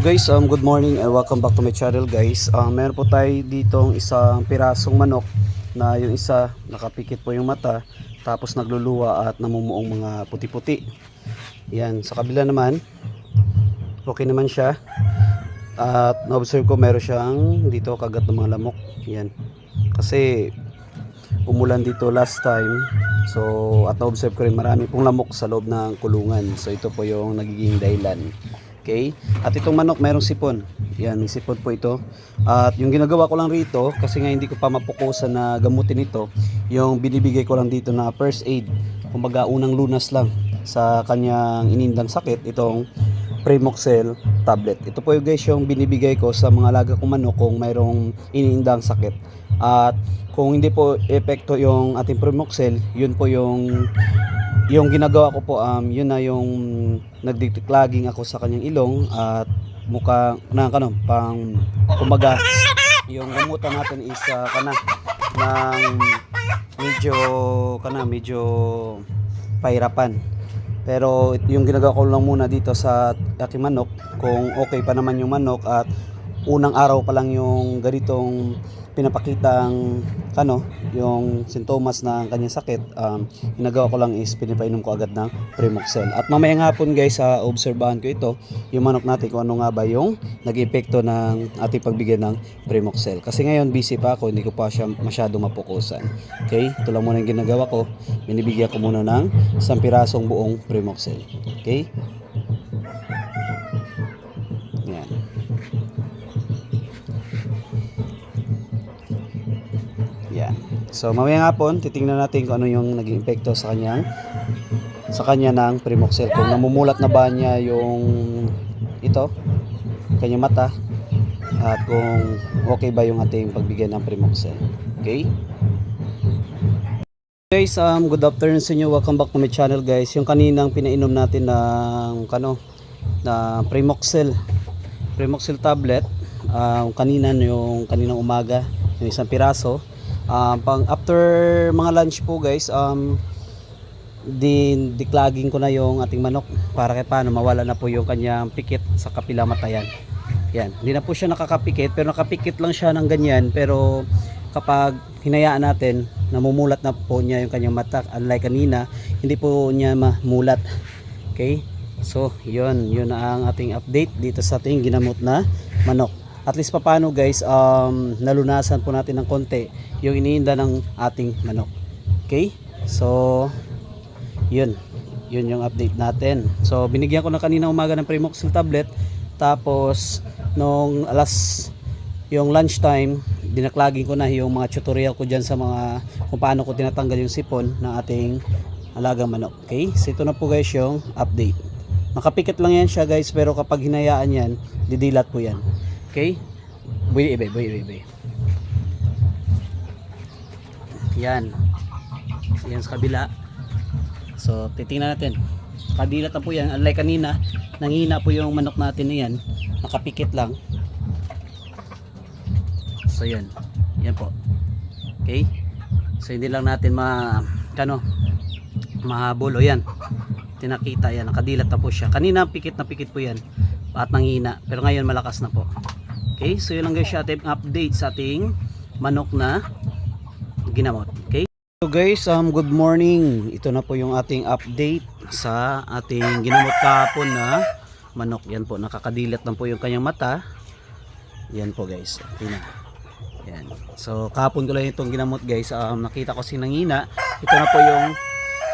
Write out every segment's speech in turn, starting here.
Guys, good morning and welcome back to my channel guys. Meron po tayo ditong isang pirasong manok na yung isa nakapikit po yung mata, tapos nagluluwa at namumuong mga puti-puti. Yan, sa kabila naman okay naman siya. At na-observe ko meron siyang dito kagat ng mga lamok. Yan. Kasi umulan dito last time. So at na-observe ko rin marami pong lamok sa loob ng kulungan. So ito po yung nagiging dahilan. Okay? At itong manok merong sipon. Yan, may sipon po ito. At yung ginagawa ko lang rito, kasi nga hindi ko pa mapukusan na gamutin ito, yung binibigay ko lang dito na first aid. Kumbaga unang lunas lang sa kanyang inindang sakit, itong Primoxel tablet. Ito po yung guys yung binibigay ko sa mga alaga kong manok kung mayroong iniindang sakit. At kung hindi po epekto yung ating Primoxel, yun po yung ginagawa ko po, yun na yung nagdiclaging ako sa kanyang ilong at mukha na pang kumbaga yung gamutan natin is ng medyo pahirapan. Pero yung ginagawa ko lang muna dito sa aking manok, kung okay pa naman yung manok at unang araw pa lang yung ganitong pinapakitang yung sintomas ng kanyang sakit, ginagawa ko lang is pinapainom ko agad ng Primoxel. At mamaya nga po guys, obserbahan ko ito, yung manok natin kung ano nga ba yung nag-epekto ng ating pagbigay ng Primoxel. Kasi ngayon busy pa ako, hindi ko pa siya masyadong mapukusan. Okay, ito lang muna yung ginagawa ko, binibigyan ko muna ng isang pirasong buong Primoxel. Okay, yan. Yan. So mamaya nga po titingnan natin kung ano yung naging epekto sa kanya ng Primoxel, kung namumulat na ba niya yung kanyang mata, at kung okay ba yung ating pagbigay ng Primoxel. Okay guys, good afternoon sa inyo, welcome back to my channel guys. Yung kaninang pinainom natin ng na Primoxel tablet, kaninang umaga, yung isang piraso. Pang after mga lunch po guys, declogging ko na yung ating manok para kahit paano mawala na po yung kanyang pikit sa kapilang mata. Yan, hindi na po siya nakakapikit, pero nakapikit lang siya ng ganyan. Pero kapag hinayaan natin, namumulat na po niya yung kanyang mata, unlike kanina hindi po niya mamulat. Okay, so yun na ang ating update dito sa ating ginamot na manok. At least paano guys, nalunasan po natin ng konti yung iniinda ng ating manok. Okay, so yun yung update natin. So binigyan ko na kanina umaga ng Primoxel tablet, tapos nung yung lunch time, dinaklaging ko na yung mga tutorial ko dyan sa mga kung paano ko tinatanggal yung sipon ng ating alagang manok. Okay, so ito na po guys yung update. Nakapikit lang yan siya guys, pero kapag hinayaan yan, didilat po yan. Okay, boy. Yan sa kabila. So titingnan natin, kadilat na po yan, unlike kanina nanghina po yung manok natin na yan, nakapikit lang. So yan po. Okay, so hindi lang natin mahabol. O yan, tinakita yan, nakadilat na po siya. Kanina pikit na pikit po yan at nanghina, pero ngayon malakas na po. Okay, so yun lang guys yung ating update sa ating manok na ginamot. Okay, so guys, good morning. Ito na po yung ating update sa ating ginamot kahapon na manok. Yan po, nakakadilat lang po yung kanyang mata. Yan po guys, yan. So kahapon ko lang itong ginamot guys, nakita ko sinangina. Ito na po yung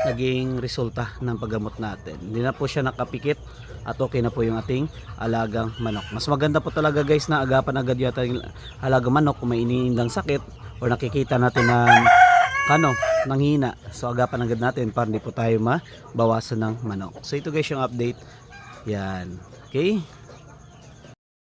naging resulta ng paggamot natin. Hindi na po siya nakapikit at okay na po yung ating alagang manok. Mas maganda po talaga guys na agapan agad yung ating alagang manok kung may iniindang sakit o nakikita natin na nanghina. So agapan agad natin para hindi po tayo mabawasan ng manok. So ito guys yung update. Yan. Okay.